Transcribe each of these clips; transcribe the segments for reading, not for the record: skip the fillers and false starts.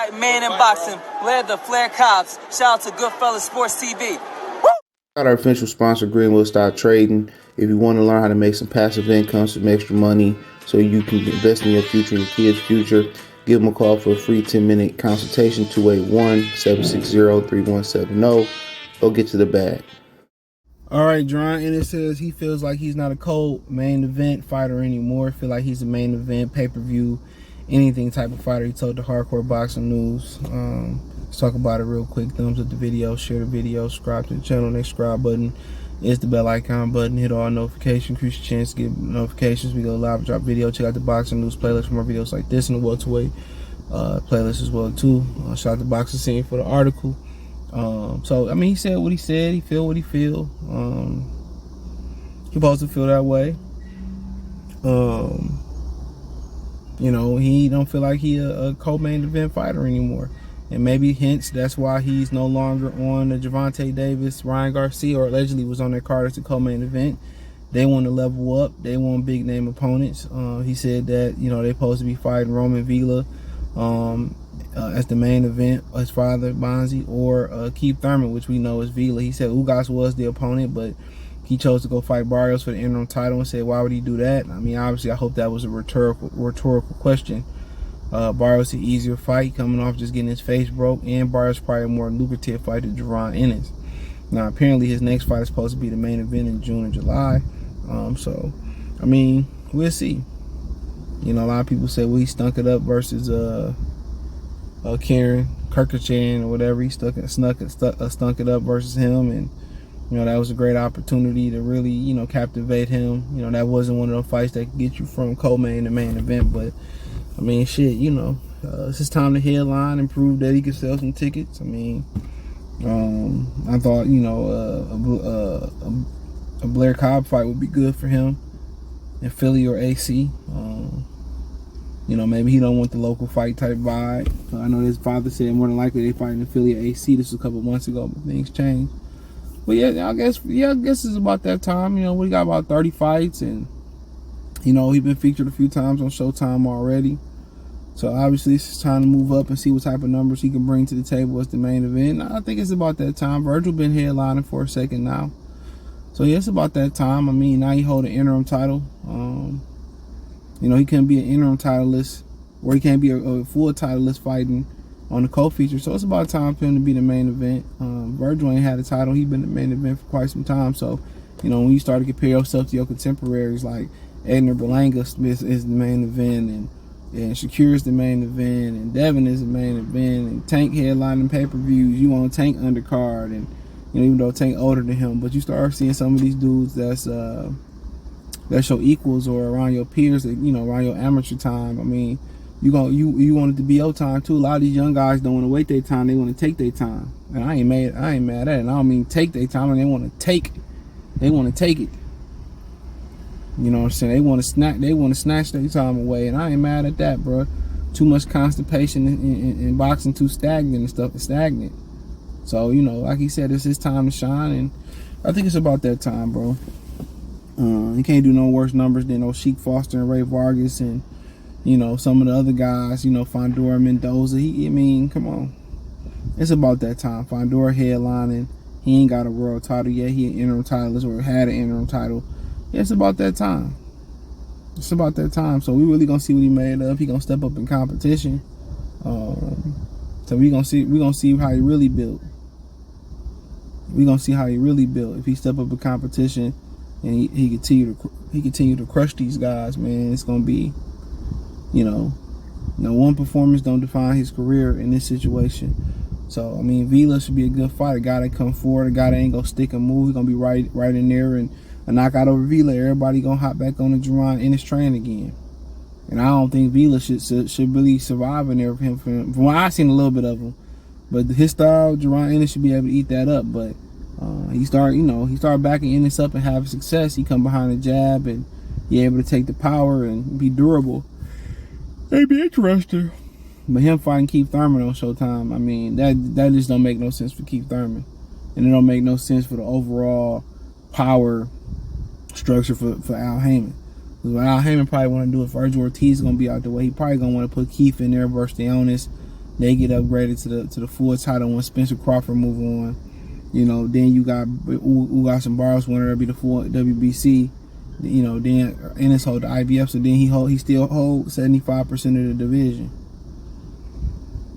fight man in boxing, led the Flair Cobbs. Shout out to Goodfellas Sports TV. Got our official sponsor, Greenwood Stock Trading. If you want to learn how to make some passive income, some extra money, so you can invest in your future and your kids' future, give them a call for a free 10-minute consultation, 281-760-3170. Go get to the bag. All right, Jaron Ennis says he feels like he's not a cold main event fighter anymore. Feel like he's a main event, pay-per-view, anything type of fighter. He told the Hardcore Boxing News. Let's talk about it real quick. Thumbs up the video, share the video, subscribe to the channel. Next subscribe button is the bell icon button. Hit all notifications, increase your chance to get notifications. We go live, drop video. Check out the Boxing News playlist for more videos like this and the welterweight playlist as well too. Shout out to Boxing Scene for the article. So I mean, he said what he said. He feel what he feel. He supposed to feel that way. You know, he don't feel like he a co-main event fighter anymore. And maybe hence that's why he's no longer on the Gervonta Davis, Ryan Garcia, or allegedly was on their card as a co-main event. They want to level up. They want big name opponents. He said that, you know, they're supposed to be fighting Roman Villa as the main event, his father Bonzi, or Keith Thurman, which we know is Villa. He said Ugas was the opponent, but he chose to go fight Barrios for the interim title and said, why would he do that? I mean, obviously, I hope that was a rhetorical question. Barrios an easier fight, coming off just getting his face broke, and Barrios probably a more lucrative fight than Jaron Ennis. Now, apparently, his next fight is supposed to be the main event in June and July. So, I mean, we'll see. You know, a lot of people say, well, he stunk it up versus Karen Kirkachan or whatever. He stunk it up versus him, and you know, that was a great opportunity to really, you know, captivate him. You know, that wasn't one of those fights that could get you from co-main to main event, but I mean, shit, you know, it's his time to headline and prove that he could sell some tickets. I mean, I thought, you know, a Blair Cobb fight would be good for him in Philly or AC. You know, maybe he don't want the local fight type vibe. I know his father said more than likely they fight in Philly or AC. This was a couple months ago, but things changed. But yeah, I guess it's about that time. You know, we got about 30 fights, and you know, he's been featured a few times on Showtime already. So obviously it's time to move up and see what type of numbers he can bring to the table as the main event. I think it's about that time. Virgil been headlining for a second now. So yeah, it's about that time. I mean, now he hold an interim title. You know, he can't be an interim titleist, or he can't be a full titleist fighting on the co-feature. So it's about time for him to be the main event. Virgil ain't had a title. He's been the main event for quite some time. So, you know, when you start to compare yourself to your contemporaries, like Edner Berlanga Smith is the main event, and Shakir is the main event, and Devin is the main event, and Tank headlining pay-per-views. You want Tank undercard, and you know, even though Tank older than him, but you start seeing some of these dudes that's your equals or around your peers, that, you know, around your amateur time. I mean, you want it to be your time too. A lot of these young guys don't want to wait their time; they want to take their time. And I ain't mad at it. And I don't mean take their time, and they want to take it. You know what I'm saying? They want to snatch their time away, and I ain't mad at that, bro. Too much constipation in boxing, too stagnant and stuff. Is stagnant. So, you know, like he said, it's his time to shine, and I think it's about that time, bro. He can't do no worse numbers than Sheik Foster and Ray Vargas, and you know, some of the other guys. You know, Fondora, Mendoza. I mean, come on. It's about that time. Fondora headlining. He ain't got a world title yet. He an interim titleist, or had an interim title. Yeah, it's about that time. It's about that time. So we really gonna see what he made of. He gonna step up in competition. So we gonna see how he really built. We gonna see how he really built. If he step up in competition and he continue to crush these guys, man, it's gonna be, you know, one performance don't define his career in this situation. So I mean, Vila should be a good fight. A guy that come forward, a guy that ain't gonna stick and move. He's gonna be right in there, and a knockout over Vila. Everybody gonna hop back on the Jaron Ennis train again. And I don't think Vila should really survive in there for him. From what I seen a little bit of him, but his style, Jaron Ennis should be able to eat that up. But he start backing Ennis up and have success. He come behind the jab and he able to take the power and be durable. It'd be interesting. But him fighting Keith Thurman on Showtime, I mean, that just don't make no sense for Keith Thurman, and it don't make no sense for the overall power structure for Al Heyman. Because what Al Heyman probably want to do, if Virgil Ortiz is going to be out the way, he probably going to want to put Keith in there versus Leonis, They get upgraded to the full title when Spencer Crawford move on. You know, then you got some Barros winner, that'll be the full WBC. You know, then Ennis hold the IBF, so then he still holds 75% of the division.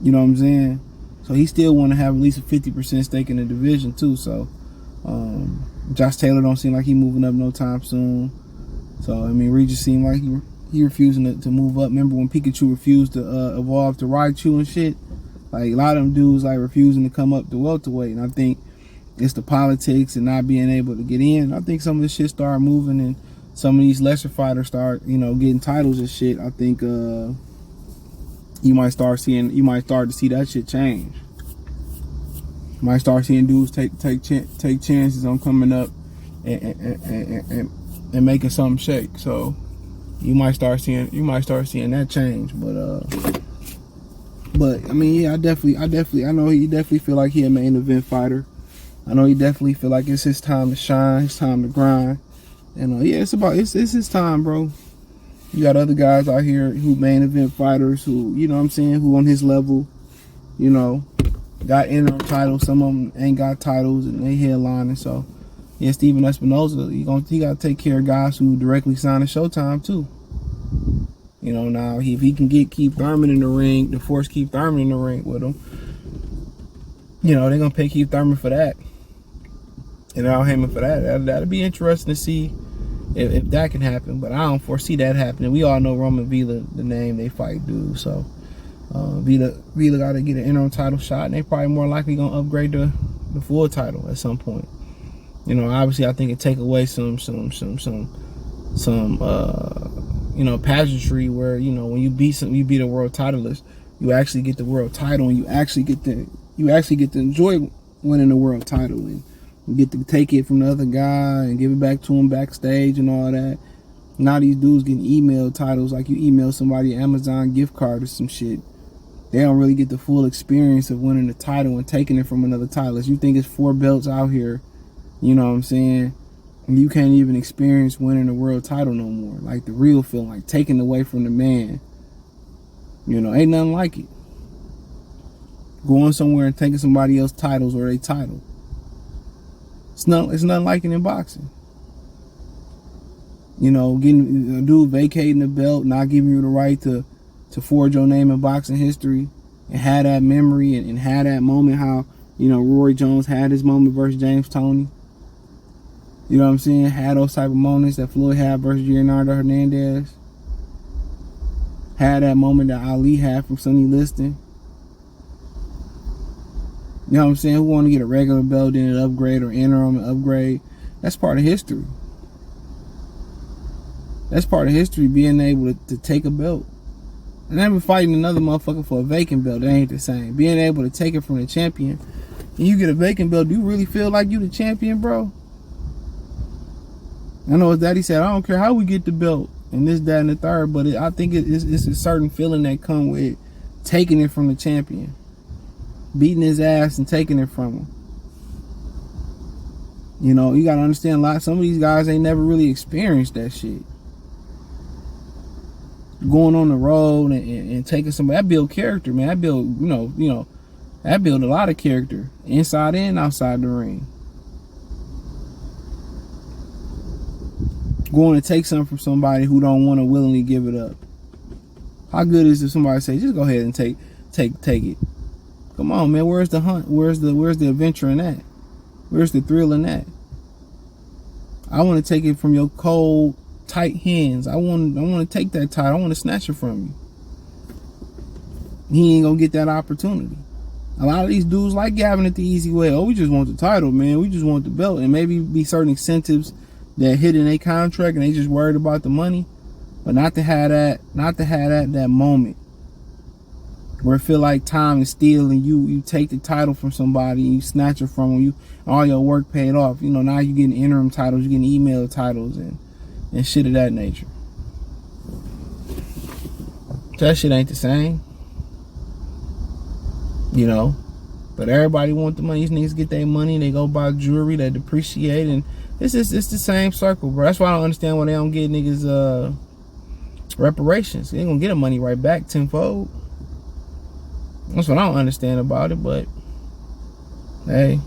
You know what I'm saying? So he still want to have at least a 50% stake in the division too. So Josh Taylor don't seem like he moving up no time soon. So I mean, Regis seemed like he refusing to move up. Remember when Pikachu refused to evolve to Raichu and shit? Like a lot of them dudes like refusing to come up to welterweight, and I think it's the politics and not being able to get in. I think some of this shit start moving, and some of these lesser fighters start, you know, getting titles and shit. I think you might start to see that shit change. You might start seeing dudes take chances on coming up and making something shake. So you might start seeing that change. But I mean, yeah, I know he definitely feel like he a main event fighter. I know he definitely feel like it's his time to shine, his time to grind. And yeah, it's his time, bro. You got other guys out here who main event fighters who, you know what I'm saying, who on his level, you know, got interim titles. Some of them ain't got titles and they headlining. So yeah, Steven Espinoza, he got to take care of guys who directly sign to Showtime too. You know, now if he can get Keith Thurman in the ring, to force Keith Thurman in the ring with him, you know, they're gonna pay Keith Thurman for that. And Al Heyman for that. That'll be interesting to see if that can happen. But I don't foresee that happening. We all know Roman Vila, the name they fight dude. So Vila got to get an interim title shot, and they probably more likely gonna upgrade the full title at some point. You know, obviously I think it take away some you know, pageantry where, you know, when you beat a world titleist, you actually get the world title, and you actually get to enjoy winning the world title, and you get to take it from the other guy and give it back to him backstage and all that. Now these dudes getting email titles like you email somebody an Amazon gift card or some shit. They don't really get the full experience of winning the title and taking it from another titleist. You think it's 4 belts out here, you know what I'm saying? And you can't even experience winning the world title no more. Like the real feeling, like taking away from the man. You know, ain't nothing like it. Going somewhere and taking somebody else's titles or their title. It's nothing like it in boxing. You know, getting a dude vacating the belt, not giving you the right to forge your name in boxing history, and have that memory and have that moment how, you know, Roy Jones had his moment versus James Toney. You know what I'm saying? Had those type of moments that Floyd had versus Leonardo Hernandez. Had that moment that Ali had from Sonny Liston. You know what I'm saying? Who want to get a regular belt, then an upgrade, or interim and upgrade? That's part of history. That's part of history, being able to take a belt. And I've been fighting another motherfucker for a vacant belt. That ain't the same. Being able to take it from the champion, and you get a vacant belt, do you really feel like you the champion, bro? I know his daddy said, I don't care how we get the belt, and this, that, and the third, but I think it's a certain feeling that come with taking it from the champion. Beating his ass and taking it from him. You know, you gotta understand, some of these guys ain't never really experienced that shit. Going on the road and taking somebody, that build character, man. That build, you know, that build a lot of character, inside and outside the ring. Going to take something from somebody who don't want to willingly give it up. How good is it if somebody say, just go ahead and take it? Come on, man. Where's the hunt? Where's the adventure in that? Where's the thrill in that? I want to take it from your cold, tight hands. I want to take that title. I want to snatch it from you. He ain't gonna get that opportunity. A lot of these dudes like Gavin it the easy way. Oh, we just want the title, man. We just want the belt, and maybe be certain incentives that hit in a contract, and they just worried about the money. But not to have that moment where it feel like time is steal, and you take the title from somebody and you snatch it from them, all your work paid off. You know, now you're getting interim titles, you're getting email titles and shit of that nature. That shit ain't the same. You know. But everybody want the money. These niggas get their money, they go buy jewelry, they depreciate, and it's the same circle, bro. That's why I don't understand why they don't get niggas reparations. They ain't gonna get the money right back tenfold. That's what I don't understand about it, but hey,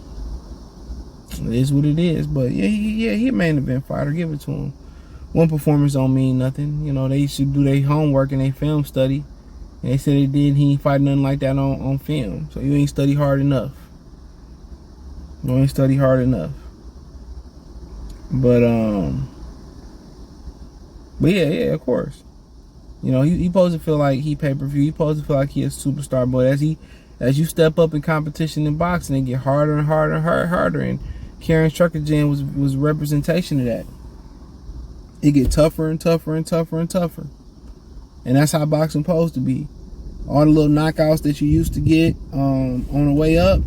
it is what it is. But yeah, he a main event fighter. Give it to him. One performance don't mean nothing. You know, they should do their homework and their film study. And they said they did. He ain't fight nothing like that on film. So you ain't study hard enough. You ain't study hard enough. But yeah, of course. You know, he supposed to feel like he pay-per-view. He supposed to feel like he a superstar. But as you step up in competition in boxing, it get harder and harder and harder. And Karen Struckergen was representation of that. It get tougher and tougher and tougher and tougher. And that's how boxing supposed to be. All the little knockouts that you used to get on the way up,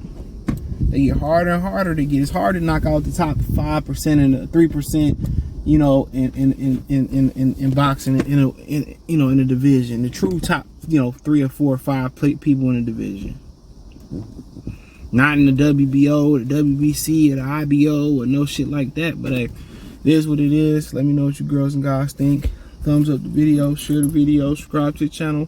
they get harder and harder to get. It's hard to knock out the top 5% and the 3%, you know, in boxing, in a division. The true top, 3 or 4 or 5 people in the division. Not in the WBO or the WBC or the IBO or no shit like that. But hey, it is what it is. Let me know what you girls and guys think. Thumbs up the video, share the video, subscribe to the channel.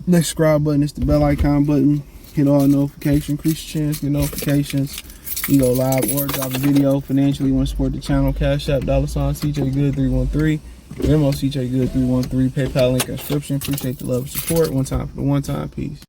Next subscribe button is the bell icon button. Hit all notifications, increase your chance, get notifications. You go live or drop a video. Financially, you want to support the channel, Cash App, $, CJ Good 313. Venmo, CJ Good 313. PayPal link in the description. Appreciate the love and support. One time for the one time. Peace.